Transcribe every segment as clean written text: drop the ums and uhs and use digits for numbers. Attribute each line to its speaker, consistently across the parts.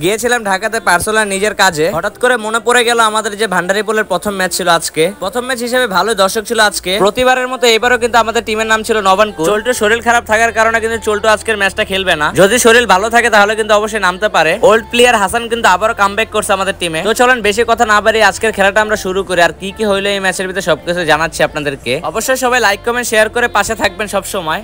Speaker 1: গিয়েছিলাম ঢাকাতে পার্সোনাল নিজের কাজে, হঠাৎ করে মনে পড়ে গেল আমাদের যে ভান্ডারীপোলের প্রথম ম্যাচ ছিল আজকে। প্রথম ম্যাচ হিসেবে ভালো দর্শক ছিল আজকে। প্রতিবারের মতো এবারও কিন্তু আমাদের টিমের নাম ছিল নবানকুল। চল্টুর শরীর খারাপ থাকার কারণে কিন্তু চল্টু আজকের ম্যাচটা খেলবে না। যদি শরীর ভালো থাকে তাহলে কিন্তু অবশ্যই নামতে পারে। ওল্ড প্লেয়ার হাসান কিন্তু আবারও কামব্যাক করছে আমাদের টিমে। তো চলেন বেশি কথা না বাড়িয়ে আজকের খেলাটা আমরা শুরু করি। আর কি কি হইলো এই ম্যাচের ভিতরে সবকিছু জানাচ্ছি আপনাদেরকে। অবশ্যই সবাই লাইক কমেন্ট শেয়ার করে পাশে থাকবেন সব সময়।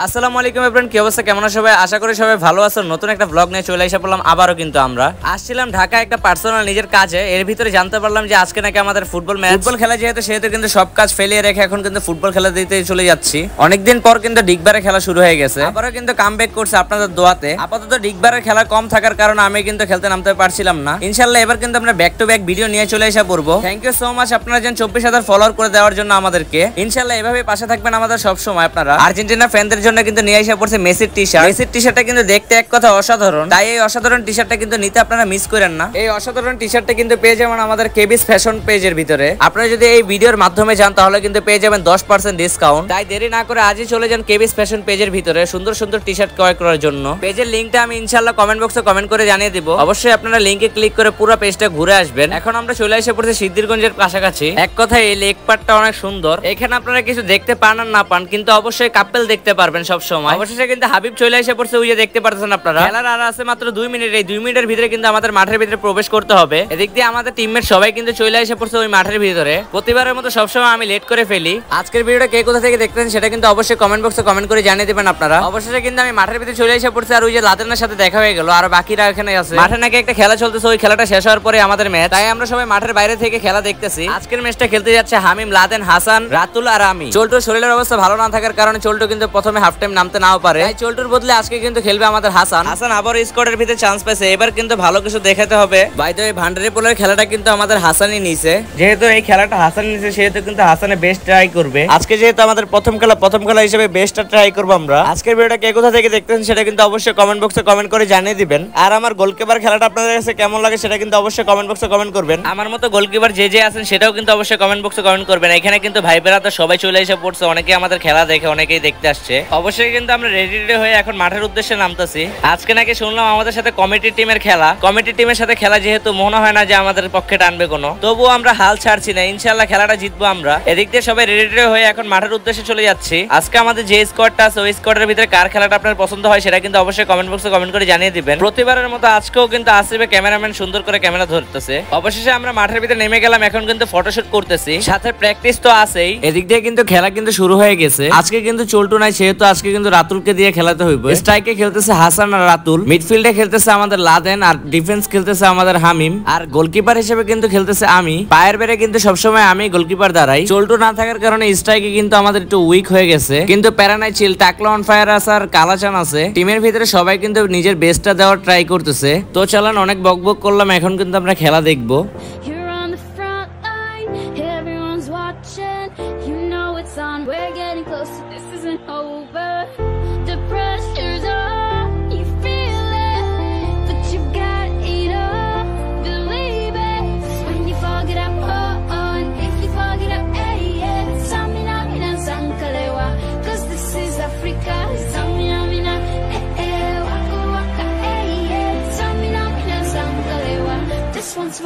Speaker 1: আসসালামু আলাইকুম এভরিওয়ান, কি অবস্থা, কেমন আছেন সবাই? আশা করি সবাই ভালো আছেন। নতুন একটা ব্লগ নিয়ে চলে এসে পড়লাম আবারও। কিন্তু আমরা আসছিলাম ঢাকা একটা পার্সোনাল নিজের কাজে। এর ভিতরে জানতে পারলাম যে আজকে নাকি আমাদের ফুটবল ম্যাচ। ফুটবল খেলা সেহেতু কিন্তু সব কাজ ফেলিয়ে রেখে এখন কিন্তু ফুটবল খেলা দিতে চলে যাচ্ছি। অনেকদিন পর কিন্তু ডিগবারে খেলা শুরু হয়ে গেছে, আবারও কিন্তু কামব্যাক করছে আপনাদের দোয়াতে। আপাতত ডিগবারের খেলা কম থাকার কারণে আমি কিন্তু খেলতে নামতে পারছিলাম না। ইনশাআল্লাহ এবার কিন্তু আমরা ব্যাক টু ব্যাক ভিডিও নিয়ে চলে এসে পড়বো। থ্যাংক ইউ সো মাচ আপনারা যেন 24,000 ফলোয়ার করে দেওয়ার জন্য আমাদেরকে। ইনশাআল্লাহ এভাবে পাশে থাকবেন আমাদের সব সময় আপনারা। আর্জেন্টিনা ফ্যানদের জন্য কিন্তু নিয়ে এসে মেসির টি-শার্ট। মেসির টি-শার্টটা কিন্তু দেখতে এক কথা অসাধারণ, তাই এই অসাধারণ টি-শার্টটা কিন্তু নিতে আপনারা মিস করেন না। এই অসাধারণ টি-শার্টটা কিন্তু পেয়ে যাবেন আমাদের কেবিস ফ্যাশন পেজের ভিতরে। আপনারা যদি এই ভিডিওর মাধ্যমে যান তাহলে কিন্তু পেয়ে যাবেন 10% ডিসকাউন্ট। তাই দেরি না করে আজই চলে যান কেবিস ফ্যাশন পেজের ভিতরে সুন্দর সুন্দর টি-শার্ট ক্রয় করার জন্য। পেজের লিংকটা আমি ইনশাআল্লাহ কমেন্ট বক্সে কমেন্ট করে জানিয়ে দিব। অবশ্যই আপনারা লিংকে ক্লিক করে পুরো পেজটা ঘুরে আসবেন। এখন আমরা চলে এসে পড়ছি সিদ্ধিরগঞ্জের কাছাকাছি। এক কথায় এই লেক পার্কটা অনেক সুন্দর। এখানে আপনারা কিছু দেখতে পান আর না পান, কিন্তু অবশ্যই কাপল দেখতে পারবেন সব সময়। অবশ্যই কিন্তু হাবিব চলে এসে পড়ছে, ওই যে দেখতে পাচ্ছেন আপনারা। খেলার আর আছে মাত্র 2 মিনিট। এই 2 মিনিটের ভিতরে কিন্তু আমাদের মাঠের ভিতরে প্রবেশ করতে হবে। এদিক দিয়ে আমাদের টিমমেট সবাই কিন্তু চলে এসে পড়ছে ওই মাঠের ভিতরে। প্রতিবারের মতো সবসময় আমি লেট করে ফেলি। আজকের ভিডিওটা কে কোথা থেকে দেখতেন সেটা কিন্তু অবশ্যই কমেন্ট বক্সে কমেন্ট করে জানিয়ে দিবেন আপনারা। অবশ্যই কিন্তু আমি মাঠের ভিতরে চলে এসে পড়ছি। আর ওই যে লাদেনের সাথে দেখা হয়ে গেল, আর বাকিরা এখানে আছে। মাঠে নাকি একটা খেলা চলতেছে, ওই খেলাটা শেষ হওয়ার পরে আমাদের ম্যাচ। তাই আমরা সবাই মাঠের বাইরে থেকে খেলা দেখতেছি। আজকের ম্যাচটা খেলতে যাচ্ছে হামিম, লাদেন, হাসান, রাতুল আর আমি। চল্টুর শরীরের অবস্থা ভালো না থাকার কারণে চল্টু কিন্তু প্রথমে হাফ টাইম নামতে নাও পারে। তাই চল্টুর বদলে আজকে কিন্তু খেলবে আমাদের হাসান। হাসান আবার স্কোয়াডের ভিতরে চান্স পেয়েছে। এবার কিন্তু ভালো কিছু দেখাতে হবে। বাই দ্য ওয়ে ভান্ডারীপোলের খেলাটা কিন্তু আমাদের হাসানই নিছে। যেহেতু এই খেলাটা হাসান নিছে সেহেতু কিন্তু হাসানে বেস্ট ট্রাই করবে। আজকে যেহেতু আমাদের প্রথম খেলা হিসেবে বেস্টটা ট্রাই করব আমরা। আজকের ভিডিওটা কে কোথা থেকে দেখতেছেন সেটা কিন্তু অবশ্যই কমেন্ট বক্সে কমেন্ট করে জানিয়ে দিবেন। আর আমার গোলকিপার খেলাটা আপনাদের কাছে কেমন লাগে সেটা কিন্তু অবশ্যই কমেন্ট বক্সে কমেন্ট করবেন। আমার মতো গোলকিপার যে আছেন সেটাও কিন্তু অবশ্যই কমেন্ট বক্সে কমেন্ট করবেন। এখানে কিন্তু ভাই বেরা তো সবাই চলে এসে পড়ছে। অনেকেই আমাদের খেলা দেখে, অনেকেই দেখতে আসছে। অবশ্যই কিন্তু আমরা রেডি হয়ে এখন মাঠের উদ্দেশ্যে নামতেছি। আজকে নাকি শুনলাম আমাদের সাথে কমিটি টিমের খেলা। কমিটি টিমের সাথে খেলা যেহেতু মনে হয় না যে আমাদের পক্ষে টানবে কোনো, তবুও আমরা হাল ছাড়ছি না। ইনশাআল্লাহ খেলাটা জিতবো আমরা। এদিক দিয়ে সবাই রেডি হয়ে এখন মাঠের উদ্দেশ্যে চলে যাচ্ছি। আজকে আমাদের যে স্কোয়াডটা আছে ওই স্কোয়াডের ভিতরে কার খেলাটা আপনার পছন্দ হয় সেটা কিন্তু অবশ্যই কমেন্ট বক্সে কমেন্ট করে জানিয়ে দিবেন। প্রতিবারের মতো আজকেও কিন্তু আসিফে ক্যামেরাম্যান সুন্দর করে ক্যামেরা ধরতেছে। অবশেষে আমরা মাঠের ভিতরে নেমে গেলাম। এখন কিন্তু ফটোশুট করতেছি, সাথে প্র্যাকটিস তো আছেই। এদিক দিয়ে কিন্তু খেলা কিন্তু শুরু হয়ে গেছে। আজকে কিন্তু চল্টু নাই, সেহেতু আজকে কিন্তু রাতুলকে দিয়ে খেলাতে হইবে। স্ট্রাইকে খেলতেছে হাসান আর রাতুল, মিডফিল্ডে খেলতেছে আমাদের লাদেন, আর ডিফেন্স খেলতেছে আমাদের হামিম, আর গোলকিপার হিসেবে কিন্তু খেলতেছে আমি। পায়ের বেড়ে কিন্তু সবসময় আমি গোলকিপার দাঁড়াই। চল্টু না থাকার কারণে স্ট্রাইকে কিন্তু আমাদের একটু উইক হয়ে গেছে, কিন্তু প্যারানাই চিল, টাকলা অন ফায়ার আছে আর কালাচান আছে। টিমের ভিতরে সবাই কিন্তু নিজের বেস্টটা দেওয়ার ট্রাই করতেছে। তো চলেন, অনেক বকবক করলাম, এখন কিন্তু আমরা খেলা দেখবো।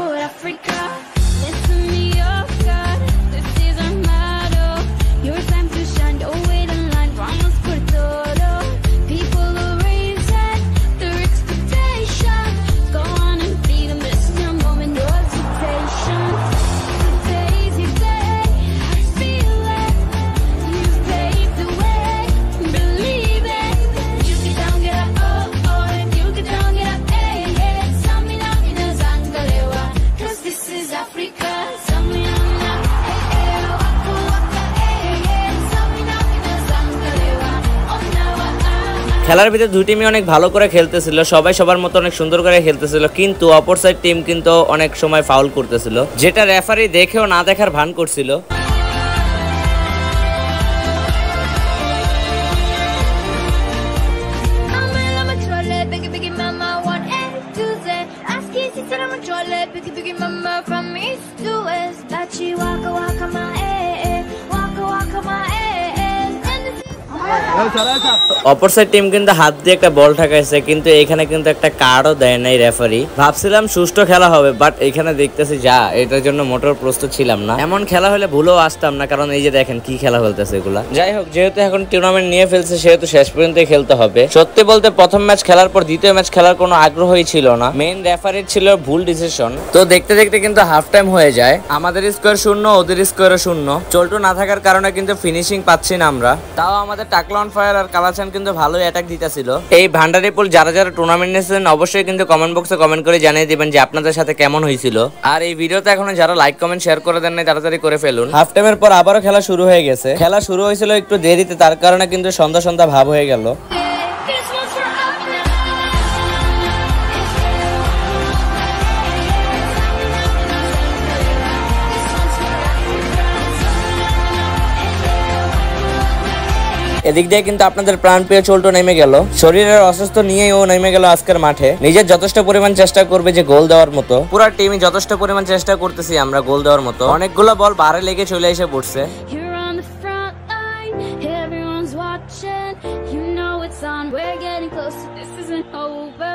Speaker 2: For Africa, listen me, oh God, this is our motto. Your time to shine, don't wait in line, vamos por todo. People are raising their expectations. Go on and feed them, this is your moment, no hesitation. Today's your day, I feel it. You've paved the way, believe it. You get down, get up, oh, oh, you get down, get up, hey, hey. Samina, ina zangalewa. This is Africa.
Speaker 1: খেলার ভিতরে দুই টিমই অনেক ভালো করে খেলতেছিল, সবাই সবার মতো অনেক সুন্দর করে খেলতেছিল, কিন্তু অপর সাইড টিম কিন্তু অনেক সময় ফাউল করতেছিল, যেটা রেফারি দেখেও না দেখার ভান করছিল। অপর সাইড টিম কিন্তু হাত দিয়ে একটা বল ঠেকাইছে, কিন্তু এখানে কিন্তু একটা কার্ডও দেয় নাই রেফারি। ভাবছিলাম সুষ্ঠু খেলা হবে, বাট এখানে দেখতেছি যা এটার জন্য মোটর প্রস্তুত ছিলাম না। এমন খেলা হলে ভুলেও আসতাম না, কারণ এই যে দেখেন কি খেলা ফেলতেছে এগুলা। যাই হোক, যেহেতু এখন টুর্নামেন্ট নিয়ে ফেলছে সেহেতু শেষ পর্যন্ত খেলতে হবে। সত্যি বলতে প্রথম ম্যাচ খেলার পর দ্বিতীয় ম্যাচ খেলার কোনো আগ্রহই ছিল না। মেইন রেফারির ছিল ভুল ডিসিশন। তো দেখতে দেখতে কিন্তু হাফ টাইম হয়ে যায়। আমাদের স্কোয়ার 0, ওদের স্কোয়ারও 0। চল্টু না থাকার কারণে কিন্তু ফিনিশিং পাচ্ছি না আমরা। তাও আমাদের টাকলা অন ফায়ার আর কালাচান কিন্তু ভালোই অ্যাটাক দিতেছিল। এই ভান্ডারিপুল যারা যারা টুর্নামেন্ট নিয়েছেন অবশ্যই কিন্তু কমেন্ট বক্সে কমেন্ট করে জানিয়ে দিবেন যে আপনাদের সাথে কেমন হয়েছিল। আর এই ভিডিওতে এখনো যারা লাইক কমেন্ট শেয়ার করে দেন নাই তাড়াতাড়ি করে ফেলুন। হাফ টাইমের পর আবারও খেলা শুরু হয়ে গেছে। খেলা শুরু হয়েছিল একটু দেরিতে, তার কারণে কিন্তু সন্ধ্যা সন্ধ্যা ভাব হয়ে গেল।
Speaker 2: This one's for Africa.
Speaker 1: এদিক দিয়ে কিন্তু আপনাদের প্রাণ প্রিয় চল্টু নেমে গেল। শরীরের অসুস্থ নিয়েই ও নেমে গেল আজকের মাঠে। নিজের যথেষ্ট পরিমাণ চেষ্টা করবে যে গোল দেওয়ার মতো। পুরো টিমই যথেষ্ট পরিমাণ চেষ্টা করতেছি আমরা গোল দেওয়ার মতো। অনেকগুলো বল বারে লেগে চলে এসে পড়ছে।
Speaker 2: You're on the front line, everyone's watching. You know it's on, we're getting closer, this isn't over.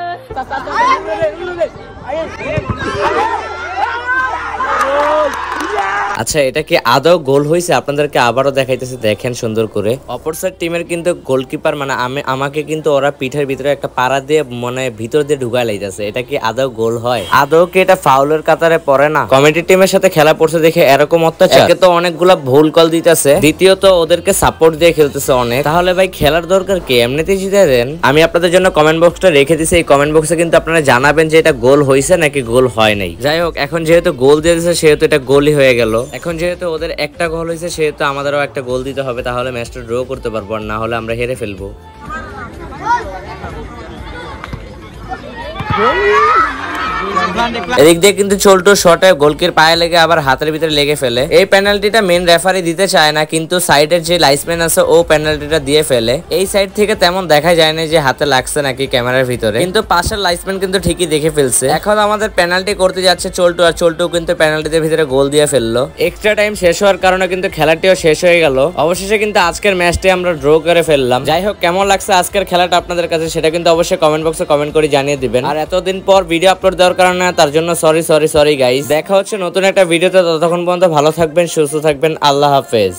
Speaker 1: আচ্ছা, এটা কি আদৌ গোল হয়েছে আপনাদেরকে আবারও দেখাইতেছি, দেখেন সুন্দর করে। অপর সাইড টিমের কিন্তু গোলকিপার মানে আমাকে কিন্তু ওরা পিঠের ভিতরে একটা পাড়া দিয়ে মানে ভিতর দিয়ে ঢুকাই লাইতেছে। এটা কি আদৌ গোল হয়? আদৌ কি এটা ফাউলের কাতারে পড়ে না? কমিটি টিমের সাথে খেলা পড়ছে দেখে এরকম অত্যাচার। একে তো অনেকগুলা ভুল কল দিতেছে, দ্বিতীয়ত ওদেরকে সাপোর্ট দিয়ে খেলতেছে অনেক। তাহলে ভাই খেলার দরকার কি? এমনিতেই জিতে দেন। আমি আপনাদের জন্য কমেন্ট বক্সটা রেখে দিছি, এই কমেন্ট বক্সে কিন্তু আপনারা জানাবেন যে এটা গোল হয়েছে নাকি গোল হয় নাই। যাই হোক, এখন যেহেতু গোল দিয়ে দিয়েছে সেহেতু এটা গোলই হয়ে গেল। এখন যেহেতু ওদের একটা গোল হয়েছে সেহেতু আমাদেরও একটা গোল দিতে হবে, তাহলে ম্যাচটা ড্র করতে পারবো, আর না হলে আমরা হেরে ফেলবো। এদিক দিয়ে কিন্তু চল্টু শটে গোলকির পায়ে লেগে আবার হাতের ভিতরে লেগে ফেলে। এই পেনাল্টিটা মেন রেফারি দিতে চায় না, কিন্তু সাইডের যে লাইসম্যান আছে ও পেনাল্টিটা দিয়ে ফেলে। এই সাইড থেকে তেমন দেখা যায় না যে হাতে লাগছে নাকি ক্যামেরার ভিতরে, কিন্তু পাশের লাইসম্যান কিন্তু ঠিকই দেখে ফেলছে। এখন আমাদের পেনাল্টি করতে যাচ্ছে চল্টু, আর চল্টু কিন্তু পেনাল্টির ভিতরে গোল দিয়ে ফেললো। এক্সট্রা টাইম শেষ হওয়ার কারণে কিন্তু খেলাটিও শেষ হয়ে গেল। অবশেষে কিন্তু আজকের ম্যাচটি আমরা ড্র করে ফেললাম। যাই হোক, কেমন লাগছে আজকের খেলাটা আপনাদের কাছে সেটা কিন্তু অবশ্যই কমেন্ট বক্সে কমেন্ট করে জানিয়ে দিবেন। আর এতদিন পর ভিডিও আপলোড দেওয়ার কারণে তার জন্য সরি গাইস। দেখা হচ্ছে নতুন একটা ভিডিওতে, ততক্ষণ পর্যন্ত ভালো থাকবেন, সুস্থ থাকবেন। আল্লাহ হাফেজ।